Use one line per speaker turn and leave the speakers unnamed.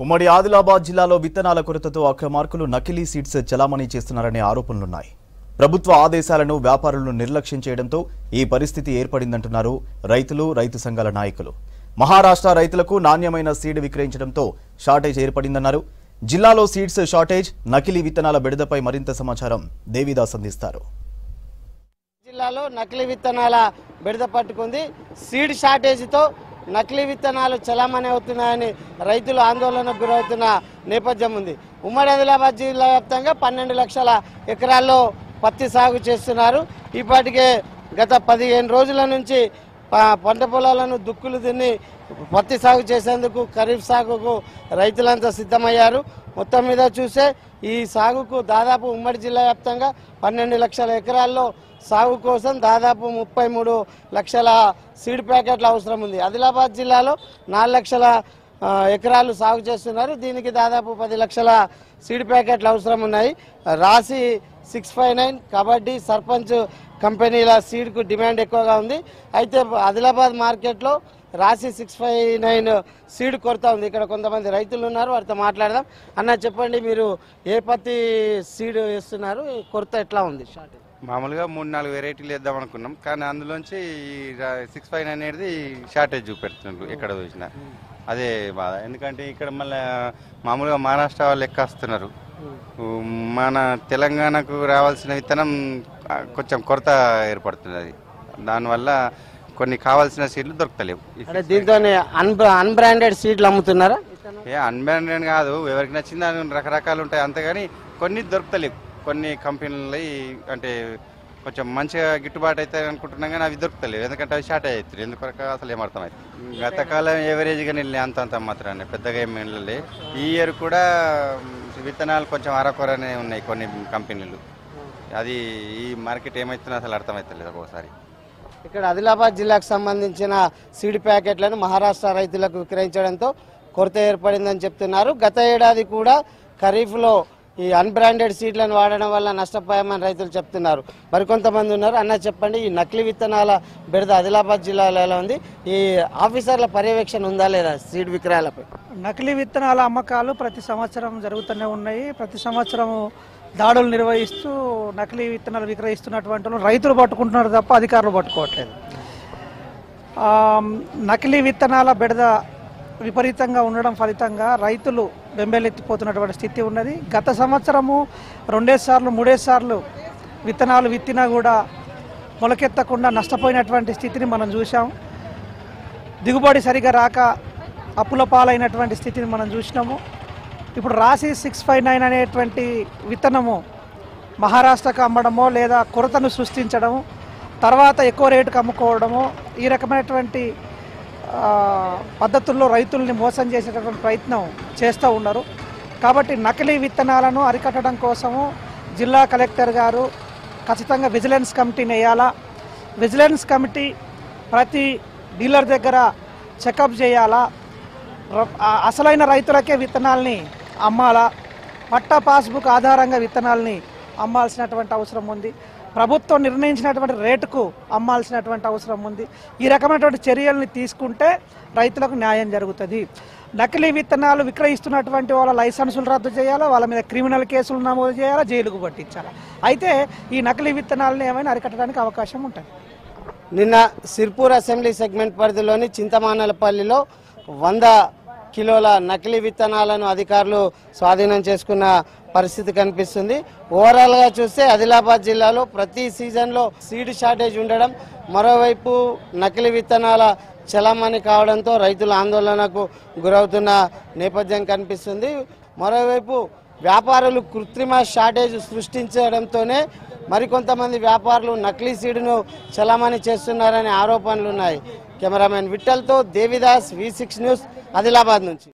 ఉమ్మడి ఆదిలాబాద్ జిల్లాలో విత్తనాల కొరతతో అక్రమార్కులు నకిలీ సీడ్స్ చలామణి చేస్తున్నారనే ఆరోపణలున్నాయి. ప్రభుత్వ ఆదేశాలను వ్యాపారులను నిర్లక్ష్యం చేయడంతో ఈ పరిస్థితి ఏర్పడిందంటున్నారు రైతులు, రైతు సంఘాల నాయకులు. మహారాష్ట్ర రైతులకు నాణ్యమైన సీడ్ విక్రయించడంతో షార్టేజ్ ఏర్పడిందన్నారు. జిల్లాలో సీడ్స్ షార్టేజ్, నకిలీ విత్తనాల బెడదపై మరింత సమాచారం దేవిదాస్ అందిస్తారు.
జిల్లాలో నకిలీ విత్తనాల బెడద పట్టుకుంది. సీడ్ షార్టేజ్తో నకిలీ విత్తనాలు చలామణి అవుతున్నాయని రైతులు ఆందోళనకు గురవుతున్న నేపథ్యం ఉంది. ఉమ్మడి ఆదిలాబాద్ జిల్లా వ్యాప్తంగా 12 లక్షల ఎకరాల్లో పత్తి సాగు చేస్తున్నారు. ఇప్పటికే గత 15 రోజుల నుంచి పంట పొలాలను దుక్కులు తిని పత్తి సాగు చేసేందుకు ఖరీఫ్ సాగుకు రైతులంతా సిద్ధమయ్యారు. మొత్తం మీద చూస్తే ఈ సాగుకు దాదాపు ఉమ్మడి జిల్లా వ్యాప్తంగా 12 లక్షల ఎకరాల్లో సాగు కోసం దాదాపు 33 లక్షల సీడ్ ప్యాకెట్ల అవసరం ఉంది. ఆదిలాబాద్ జిల్లాలో 4 లక్షల ఎకరాలు సాగు చేస్తున్నారు. దీనికి దాదాపు 10 లక్షల సీడ్ ప్యాకెట్లు అవసరం ఉన్నాయి. రాశి 659, కబడ్డీ, సర్పంచ్ కంపెనీల సీడ్కు డిమాండ్ ఎక్కువగా ఉంది. అయితే ఆదిలాబాద్ మార్కెట్లో రాశి 659 సీడ్ కొరత ఉంది. ఇక్కడ కొంతమంది రైతులు ఉన్నారు, వారితో మాట్లాడదాం. అన్న చెప్పండి, మీరు ఏ పత్తి సీడ్ వేస్తున్నారు? కొరత ఎట్లా ఉంది?
మామూలుగా 3-4 వెరైటీలు వేద్దాం అనుకున్నాం, కానీ అందులోంచి 659 అనేది షార్టేజ్ చూపెడుతున్నారు ఎక్కడ చూసినా. అదే బాధ, ఎందుకంటే ఇక్కడ మళ్ళీ మామూలుగా మహారాష్ట్ర వాళ్ళు ఎక్కేస్తున్నారు. మన తెలంగాణకు రావాల్సిన విత్తనం కొంచెం కొరత ఏర్పడుతున్నది. దానివల్ల కొన్ని కావాల్సిన సీడ్లు దొరకలేవు.
అంటే దీంతో అన్బ్రాండెడ్ సీడ్లు అమ్ముతున్నారా?
అన్బ్రాండెడ్ కాదు, ఎవరికి నచ్చింది రకరకాలు ఉంటాయి, అంతేగాని కొన్ని దొరకలేవు. కొన్ని కంపెనీలు అంటే కొంచెం మంచిగా గిట్టుబాటు అవుతాయి అనుకుంటున్నాం, కానీ అవి దొరుకుతలేవు. ఎందుకంటే అవి షార్టేజ్ అవుతుంది. ఎందుకొరకు అసలు ఏమర్థమైంది. గతకాలం ఎవరేజ్గా వెళ్ళి అంతంత మాత్రాన్ని పెద్దగా ఏం వెళ్ళలే. ఈ ఇయర్ కూడా విత్తనాలు కొంచెం అరకొరనే ఉన్నాయి కొన్ని కంపెనీలు. అది ఈ మార్కెట్ ఏమవుతుందో అసలు అర్థమవుతలేదు ఒక్కోసారి.
ఇక్కడ ఆదిలాబాద్ జిల్లాకు సంబంధించిన సీడ్ ప్యాకెట్లను మహారాష్ట్ర రైతులకు విక్రయించడంతో కొరత ఏర్పడిందని చెప్తున్నారు. గత ఏడాది కూడా ఖరీఫ్లో ఈ అన్బ్రాండెడ్ సీడ్లను వాడడం వల్ల నష్టపోయామని రైతులు చెప్తున్నారు. మరికొంతమంది ఉన్నారు. అన్న చెప్పండి, ఈ నకిలీ విత్తనాల బెడద ఆదిలాబాద్ జిల్లాలో ఎలా ఉంది? ఈ ఆఫీసర్ల పర్యవేక్షణ ఉందా లేదా సీడ్ విక్రయాలపై?
నకిలీ విత్తనాల అమ్మకాలు ప్రతి సంవత్సరం జరుగుతూనే ఉన్నాయి. ప్రతి సంవత్సరం దాడులు నిర్వహిస్తూ నకిలీ విత్తనాలు విక్రయిస్తున్నటువంటి రైతులు పట్టుకుంటున్నారు తప్ప అధికారులు పట్టుకోవట్లేదు. నకిలీ విత్తనాల బెడద విపరీతంగా ఉండడం ఫలితంగా రైతులు బెంబేలెత్తిపోతున్నటువంటి స్థితి ఉన్నది. గత సంవత్సరము 2 సార్లు 3 సార్లు విత్తనాలు విత్తినా కూడా మొలకెత్తకుండా నష్టపోయినటువంటి స్థితిని మనం చూసాం. దిగుబడి సరిగా రాక అప్పుల పాలైనటువంటి స్థితిని మనం చూసినాము. ఇప్పుడు రాశి 659 అనేటువంటి విత్తనము మహారాష్ట్రకు అమ్మడమో లేదా కొరతను సృష్టించడము, తర్వాత ఎక్కువ రేటుకు అమ్ముకోవడము, ఈ రకమైనటువంటి పద్ధతుల్లో రైతుల్ని మోసం చేసేటటువంటి ప్రయత్నం చేస్తూ ఉన్నారు. కాబట్టి నకిలీ విత్తనాలను అరికట్టడం కోసము జిల్లా కలెక్టర్ గారు ఖచ్చితంగా విజిలెన్స్ కమిటీని వేయాలా. విజిలెన్స్ కమిటీ ప్రతి డీలర్ దగ్గర చెకప్ చేయాలా. అసలైన రైతులకే విత్తనాలని అమ్మాలా. పట్టా పాస్బుక్ ఆధారంగా విత్తనాలని అమ్మాల్సినటువంటి అవసరం ఉంది. ప్రభుత్వం నిర్ణయించినటువంటి రేటుకు అమ్మాల్సినటువంటి అవసరం ఉంది. ఈ రకమైనటువంటి చర్యల్ని తీసుకుంటే రైతులకు న్యాయం జరుగుతుంది. నకిలీ విత్తనాలు విక్రయిస్తున్నటువంటి వాళ్ళ లైసెన్సులు రద్దు చేయాలా, వాళ్ళ మీద క్రిమినల్ కేసులు నమోదు చేయాలా, జైలుకు పట్టించాలా. అయితే ఈ నకిలీ విత్తనాలను ఏమైనా అరికట్టడానికి అవకాశం ఉంటుంది.
నిన్న సిర్పూర్ అసెంబ్లీ సెగ్మెంట్ పరిధిలోని చింతమానలపల్లిలో 100 కిలోల నకిలీ విత్తనాలను అధికారులు స్వాధీనం చేసుకున్న పరిస్థితి కనిపిస్తుంది. ఓవరాల్గా చూస్తే ఆదిలాబాద్ జిల్లాలో ప్రతి సీజన్లో సీడ్ షార్టేజ్ ఉండడం, మరోవైపు నకిలీ విత్తనాల చలామణి కావడంతో రైతులు ఆందోళనకు గురవుతున్న నేపథ్యం కనిపిస్తుంది. మరోవైపు వ్యాపారులు కృత్రిమ షార్టేజ్ సృష్టించడంతోనే మరికొంతమంది వ్యాపారులు నకిలీ సీడ్ను చలామణి చేస్తున్నారనే ఆరోపణలు ఉన్నాయి. కెమెరామెన్ విఠల్తో దేవిదాస్, V6 న్యూస్, ఆదిలాబాద్ నుంచి.